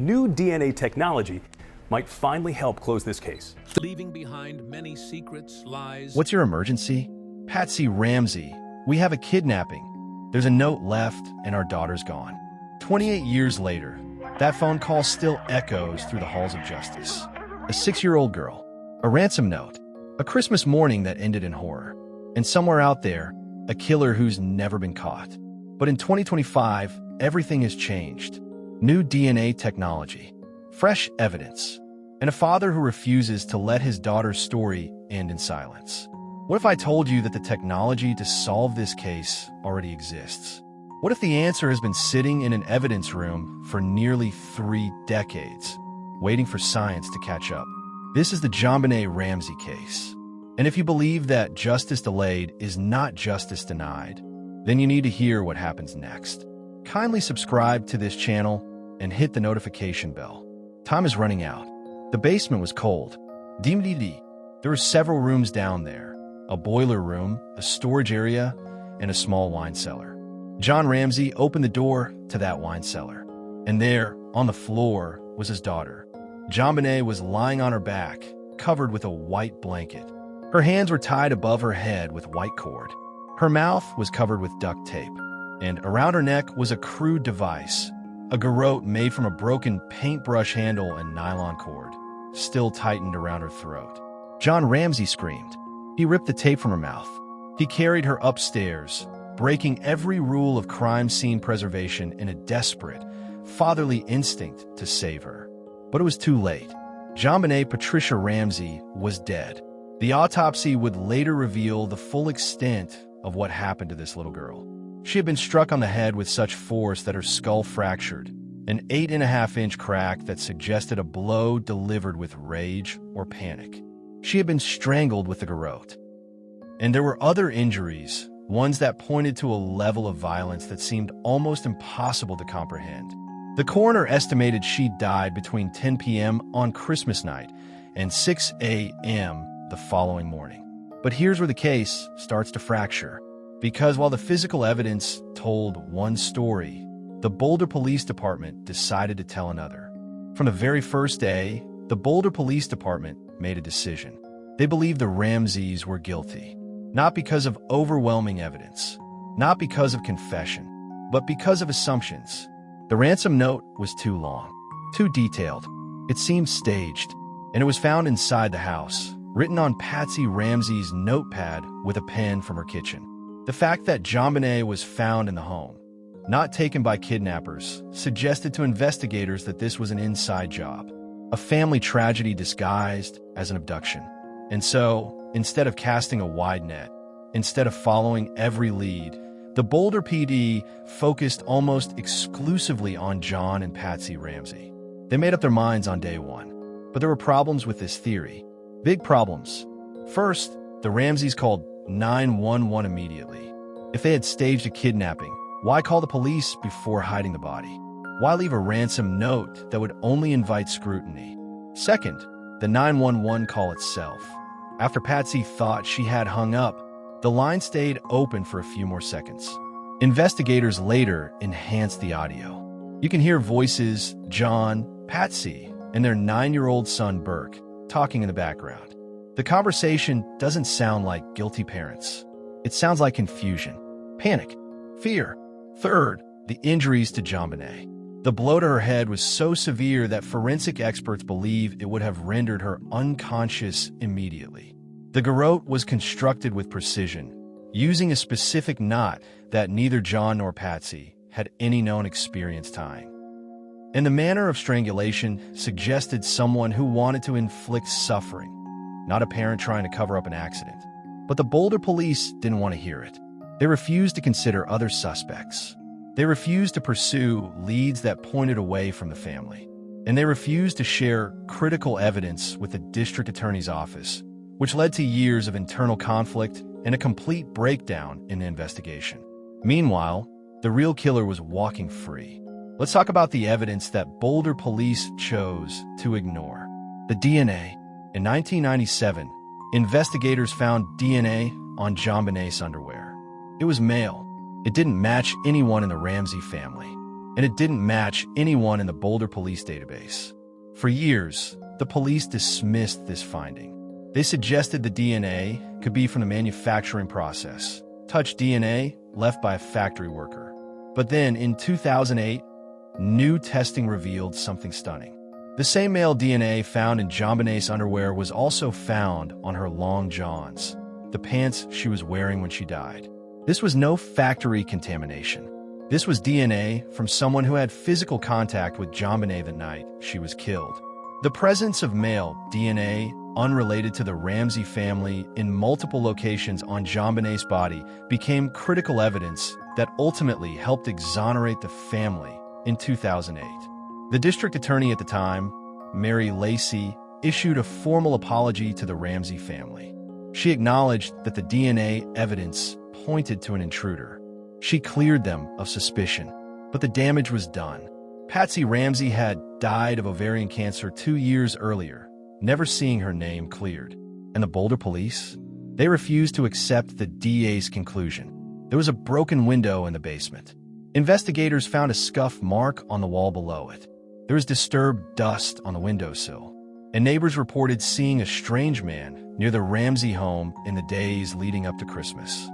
New DNA technology might finally help close this case. Leaving behind many secrets, lies. What's your emergency? Patsy Ramsey, we have a kidnapping. There's a note left and our daughter's gone. 28 years later, that phone call still echoes through the halls of justice. A 6-year-old girl, a ransom note, a Christmas morning that ended in horror, and somewhere out there, a killer who's never been caught. But in 2025, everything has changed. New DNA technology, fresh evidence, and a father who refuses to let his daughter's story end in silence. What if I told you that the technology to solve this case already exists? What if the answer has been sitting in an evidence room for nearly 3 decades, waiting for science to catch up? This is the JonBenét Ramsey case. And if you believe that justice delayed is not justice denied, then you need to hear what happens next. Kindly subscribe to this channel and hit the notification bell. Time is running out. The basement was cold. There were several rooms down there. A boiler room, a storage area, and a small wine cellar. John Ramsey opened the door to that wine cellar. And there, on the floor, was his daughter. JonBenét was lying on her back, covered with a white blanket. Her hands were tied above her head with white cord. Her mouth was covered with duct tape. And around her neck was a crude device, a garrote made from a broken paintbrush handle and nylon cord, still tightened around her throat. John Ramsey screamed. He ripped the tape from her mouth. He carried her upstairs, breaking every rule of crime scene preservation in a desperate, fatherly instinct to save her. But it was too late. JonBenét Patricia Ramsey was dead. The autopsy would later reveal the full extent of what happened to this little girl. She had been struck on the head with such force that her skull fractured, an 8.5-inch crack that suggested a blow delivered with rage or panic. She had been strangled with the garrote. And there were other injuries, ones that pointed to a level of violence that seemed almost impossible to comprehend. The coroner estimated she died between 10 p.m. on Christmas night and 6 a.m. the following morning. But here's where the case starts to fracture. Because while the physical evidence told one story, the Boulder Police Department decided to tell another. From the very first day, the Boulder Police Department made a decision. They believed the Ramseys were guilty, not because of overwhelming evidence, not because of confession, but because of assumptions. The ransom note was too long, too detailed. It seemed staged, and it was found inside the house, written on Patsy Ramsey's notepad with a pen from her kitchen. The fact that JonBenét was found in the home, not taken by kidnappers, suggested to investigators that this was an inside job, a family tragedy disguised as an abduction. And so, instead of casting a wide net, instead of following every lead, the Boulder PD focused almost exclusively on John and Patsy Ramsey. They made up their minds on day one, but there were problems with this theory. Big problems. First, the Ramseys called 911 immediately. If they had staged a kidnapping, why call the police before hiding the body? Why leave a ransom note that would only invite scrutiny? Second, the 911 call itself. After Patsy thought she had hung up, the line stayed open for a few more seconds. Investigators later enhanced the audio. You can hear voices, John, Patsy, and their 9-year-old son, Burke, talking in the background. The conversation doesn't sound like guilty parents. It sounds like confusion, panic, fear. Third, the injuries to JonBenét. The blow to her head was so severe that forensic experts believe it would have rendered her unconscious immediately. The garrote was constructed with precision, using a specific knot that neither John nor Patsy had any known experience tying. And the manner of strangulation suggested someone who wanted to inflict suffering, not a parent trying to cover up an accident. But the Boulder police didn't want to hear it. They refused to consider other suspects. They refused to pursue leads that pointed away from the family. And they refused to share critical evidence with the district attorney's office, which led to years of internal conflict and a complete breakdown in the investigation. Meanwhile, the real killer was walking free. Let's talk about the evidence that Boulder police chose to ignore. The DNA. In 1997, investigators found DNA on JonBenét's underwear. It was male. It didn't match anyone in the Ramsey family. and it didn't match anyone in the Boulder police database. For years, the police dismissed this finding. They suggested the DNA could be from the manufacturing process, touch DNA left by a factory worker. But then, in 2008, new testing revealed something stunning. The same male DNA found in JonBenét's underwear was also found on her long johns, the pants she was wearing when she died. This was no factory contamination. This was DNA from someone who had physical contact with JonBenét the night she was killed. The presence of male DNA unrelated to the Ramsey family in multiple locations on JonBenét's body became critical evidence that ultimately helped exonerate the family in 2008. The district attorney at the time, Mary Lacey, issued a formal apology to the Ramsey family. She acknowledged that the DNA evidence pointed to an intruder. She cleared them of suspicion, but the damage was done. Patsy Ramsey had died of ovarian cancer 2 years earlier, never seeing her name cleared. And the Boulder police? They refused to accept the DA's conclusion. There was a broken window in the basement. Investigators found a scuff mark on the wall below it. There was disturbed dust on the windowsill, and neighbors reported seeing a strange man near the Ramsey home in the days leading up to Christmas.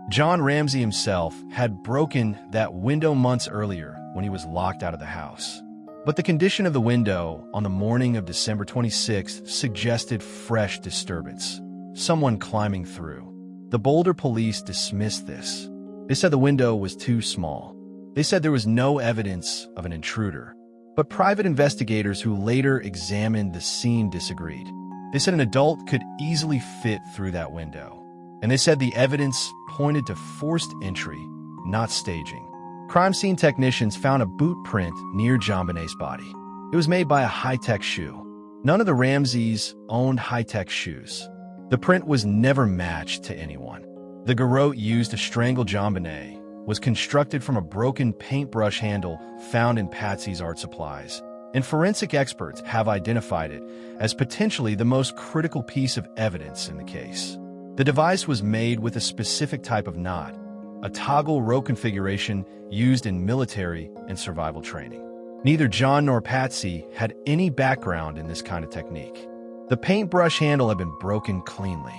John Ramsey himself had broken that window months earlier when he was locked out of the house. But the condition of the window on the morning of December 26th suggested fresh disturbance, someone climbing through. The Boulder police dismissed this. They said the window was too small. They said there was no evidence of an intruder. But private investigators who later examined the scene disagreed. They said an adult could easily fit through that window. And they said the evidence pointed to forced entry, not staging. Crime scene technicians found a boot print near JonBenét's body. It was made by a high-tech shoe. None of the Ramseys owned high-tech shoes. The print was never matched to anyone. The garrote used to strangle JonBenét was constructed from a broken paintbrush handle found in Patsy's art supplies, and forensic experts have identified it as potentially the most critical piece of evidence in the case. The device was made with a specific type of knot, a toggle row configuration used in military and survival training. Neither John nor Patsy had any background in this kind of technique. The paintbrush handle had been broken cleanly.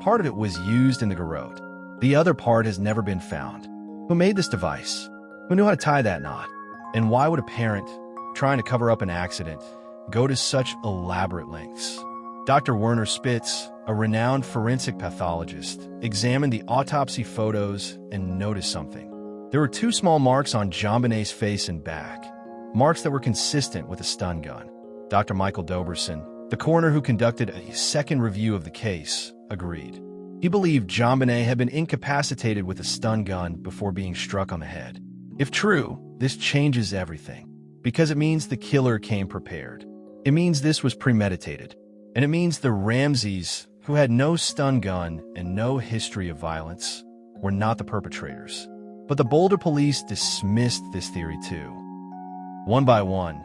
Part of it was used in the garrote. The other part has never been found. Who made this device? Who knew how to tie that knot? And why would a parent, trying to cover up an accident, go to such elaborate lengths? Dr. Werner Spitz, a renowned forensic pathologist, examined the autopsy photos and noticed something. There were 2 small marks on JonBenét's face and back, marks that were consistent with a stun gun. Dr. Michael Doberson, the coroner who conducted a second review of the case, agreed. He believed JonBenét had been incapacitated with a stun gun before being struck on the head. If true, this changes everything, because it means the killer came prepared. It means this was premeditated. And it means the Ramseys, who had no stun gun and no history of violence, were not the perpetrators. But the Boulder police dismissed this theory too. One by one,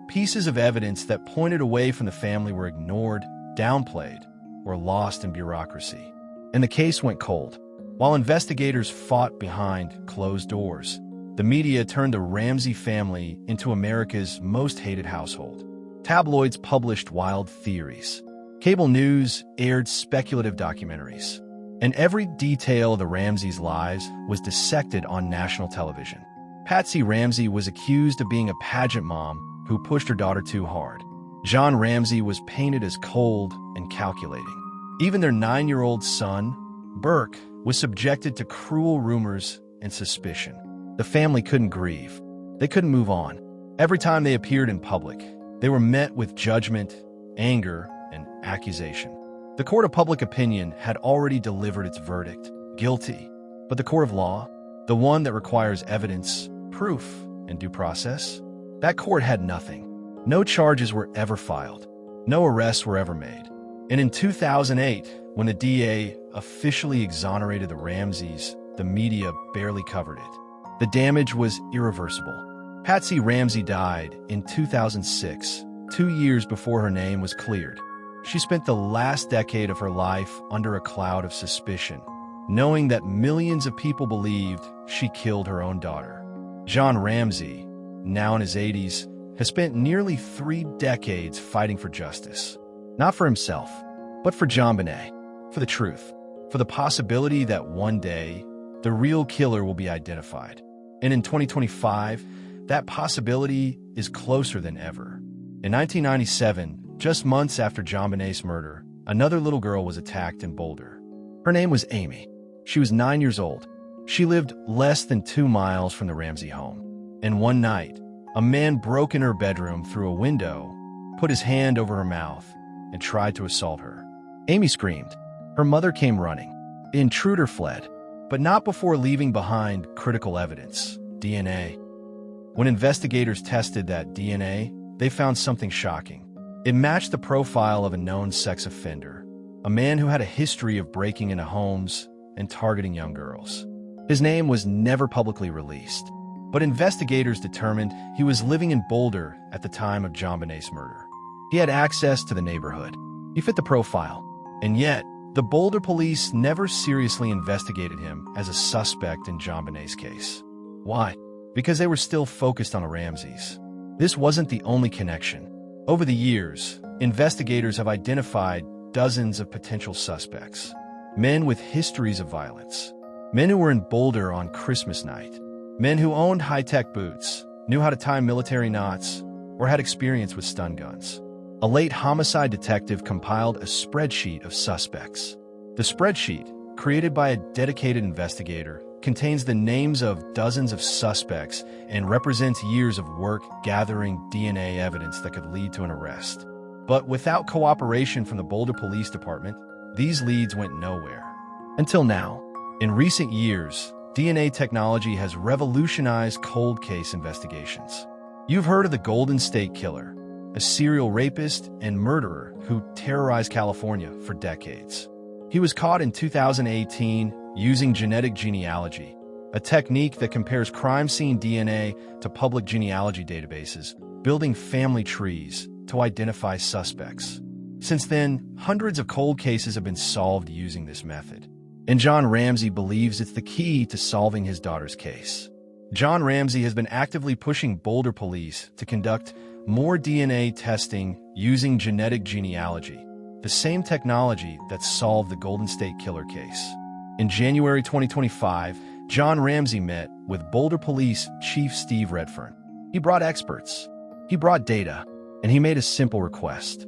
pieces of evidence that pointed away from the family were ignored, downplayed, or lost in bureaucracy. And the case went cold. While investigators fought behind closed doors, the media turned the Ramsey family into America's most hated household. Tabloids published wild theories. Cable news aired speculative documentaries. And every detail of the Ramseys' lives was dissected on national television. Patsy Ramsey was accused of being a pageant mom who pushed her daughter too hard. John Ramsey was painted as cold and calculating. Even their 9-year-old son, Burke, was subjected to cruel rumors and suspicion. The family couldn't grieve. They couldn't move on. Every time they appeared in public, they were met with judgment, anger, and accusation. The court of public opinion had already delivered its verdict, guilty. But the court of law, the one that requires evidence, proof, and due process, that court had nothing. No charges were ever filed. No arrests were ever made. And in 2008, when the DA officially exonerated the Ramseys, the media barely covered it. The damage was irreversible. Patsy Ramsey died in 2006, 2 years before her name was cleared. She spent the last decade of her life under a cloud of suspicion, knowing that millions of people believed she killed her own daughter. John Ramsey, now in his 80s, has spent nearly 3 decades fighting for justice. Not for himself, but for JonBenét, for the truth, for the possibility that one day, the real killer will be identified. And in 2025, that possibility is closer than ever. In 1997, just months after JonBenét's murder, another little girl was attacked in Boulder. Her name was Amy. She was 9 years old. She lived less than 2 miles from the Ramsey home. And one night, a man broke in her bedroom through a window, put his hand over her mouth, and tried to assault her. Amy screamed. Her mother came running. The intruder fled, but not before leaving behind critical evidence, DNA. When investigators tested that DNA, they found something shocking. It matched the profile of a known sex offender, a man who had a history of breaking into homes and targeting young girls. His name was never publicly released, but investigators determined he was living in Boulder at the time of JonBenét's murder. He had access to the neighborhood. He fit the profile, and yet, the Boulder police never seriously investigated him as a suspect in JonBenét's case. Why? Because they were still focused on the Ramseys. This wasn't the only connection. Over the years, investigators have identified dozens of potential suspects. Men with histories of violence. Men who were in Boulder on Christmas night. Men who owned high-tech boots, knew how to tie military knots, or had experience with stun guns. A late homicide detective compiled a spreadsheet of suspects. The spreadsheet, created by a dedicated investigator, contains the names of dozens of suspects and represents years of work gathering DNA evidence that could lead to an arrest. But without cooperation from the Boulder Police Department, these leads went nowhere. Until now. In recent years, DNA technology has revolutionized cold case investigations. You've heard of the Golden State Killer, a serial rapist and murderer who terrorized California for decades. He was caught in 2018 using genetic genealogy, a technique that compares crime scene DNA to public genealogy databases, building family trees to identify suspects. Since then, hundreds of cold cases have been solved using this method. And John Ramsey believes it's the key to solving his daughter's case. John Ramsey has been actively pushing Boulder police to conduct more DNA testing using genetic genealogy, the same technology that solved the Golden State Killer case. In January 2025, John Ramsey met with Boulder Police Chief Steve Redfern. He brought experts, he brought data, and he made a simple request.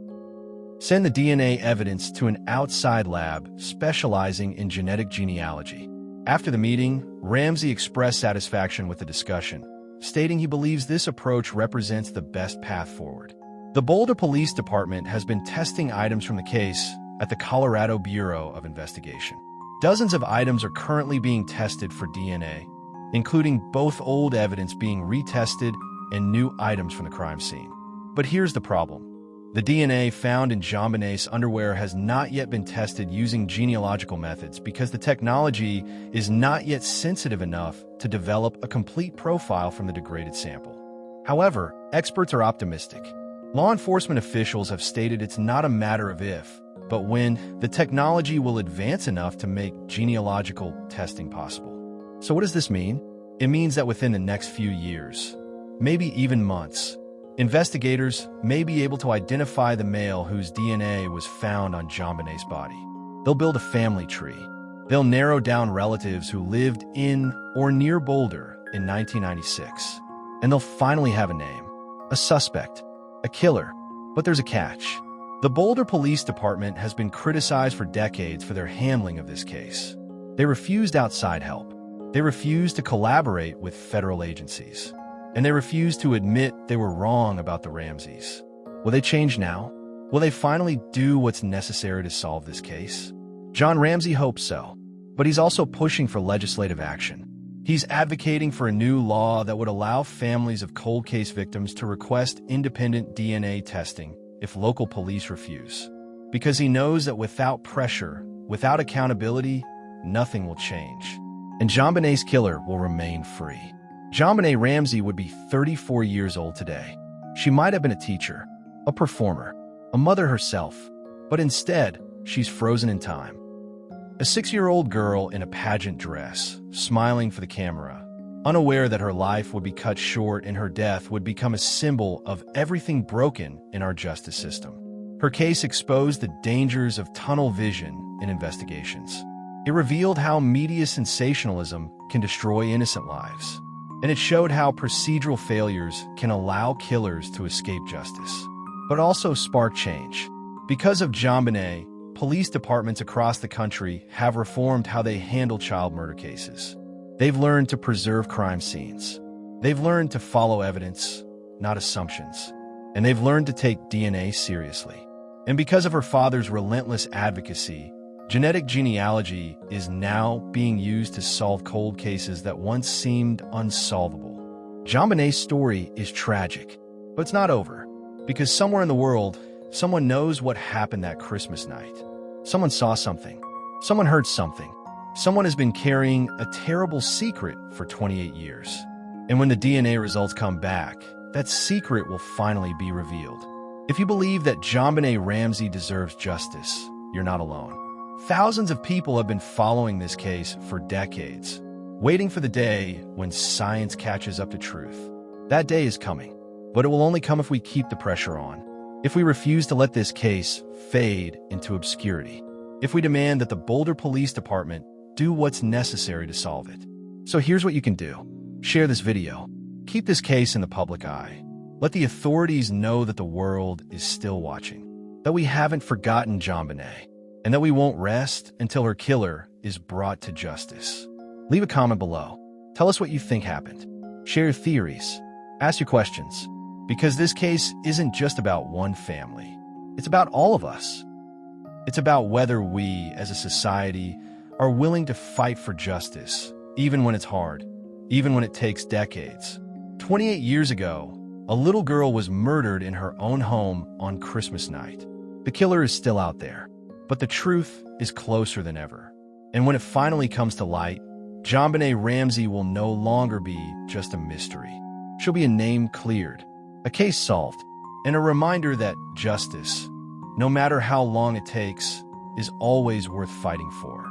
Send the DNA evidence to an outside lab specializing in genetic genealogy. After the meeting, Ramsey expressed satisfaction with the discussion, stating he believes this approach represents the best path forward. The Boulder Police Department has been testing items from the case at the Colorado Bureau of Investigation. Dozens of items are currently being tested for DNA, including both old evidence being retested and new items from the crime scene. But here's the problem. The DNA found in JonBenét's underwear has not yet been tested using genealogical methods because the technology is not yet sensitive enough to develop a complete profile from the degraded sample. However, experts are optimistic. Law enforcement officials have stated it's not a matter of if, but when the technology will advance enough to make genealogical testing possible. So what does this mean? It means that within the next few years, maybe even months, investigators may be able to identify the male whose DNA was found on JonBenét's body. They'll build a family tree. They'll narrow down relatives who lived in or near Boulder in 1996. And they'll finally have a name, a suspect, a killer. But there's a catch. The Boulder Police Department has been criticized for decades for their handling of this case. They refused outside help. They refused to collaborate with federal agencies. And they refused to admit they were wrong about the Ramseys. Will they change now? Will they finally do what's necessary to solve this case? John Ramsey hopes so, but he's also pushing for legislative action. He's advocating for a new law that would allow families of cold case victims to request independent DNA testing if local police refuse. Because he knows that without pressure, without accountability, nothing will change. And JonBenét's killer will remain free. JonBenét Ramsey would be 34 years old today. She might have been a teacher, a performer, a mother herself, but instead, she's frozen in time. A 6-year-old girl in a pageant dress, smiling for the camera, unaware that her life would be cut short and her death would become a symbol of everything broken in our justice system. Her case exposed the dangers of tunnel vision in investigations. It revealed how media sensationalism can destroy innocent lives. And it showed how procedural failures can allow killers to escape justice, but also spark change. Because of JonBenét, police departments across the country have reformed how they handle child murder cases. They've learned to preserve crime scenes. They've learned to follow evidence, not assumptions. And they've learned to take DNA seriously. And because of her father's relentless advocacy, genetic genealogy is now being used to solve cold cases that once seemed unsolvable. JonBenét's story is tragic, but it's not over. Because somewhere in the world, someone knows what happened that Christmas night. Someone saw something. Someone heard something. Someone has been carrying a terrible secret for 28 years. And when the DNA results come back, that secret will finally be revealed. If you believe that JonBenét Ramsey deserves justice, you're not alone. Thousands of people have been following this case for decades, waiting for the day when science catches up to truth. That day is coming, but it will only come if we keep the pressure on. If we refuse to let this case fade into obscurity. If we demand that the Boulder Police Department do what's necessary to solve it. So here's what you can do. Share this video. Keep this case in the public eye. Let the authorities know that the world is still watching, that we haven't forgotten JonBenét, and that we won't rest until her killer is brought to justice. Leave a comment below. Tell us what you think happened. Share your theories. Ask your questions. Because this case isn't just about one family. It's about all of us. It's about whether we, as a society, are willing to fight for justice, even when it's hard, even when it takes decades. 28 years ago, a little girl was murdered in her own home on Christmas night. The killer is still out there, but the truth is closer than ever. And when it finally comes to light, JonBenét Ramsey will no longer be just a mystery. She'll be a name cleared, a case solved, and a reminder that justice, no matter how long it takes, is always worth fighting for.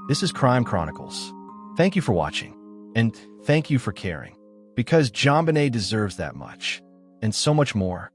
This is Crime Chronicles. Thank you for watching, and thank you for caring, because JonBenét deserves that much, and so much more.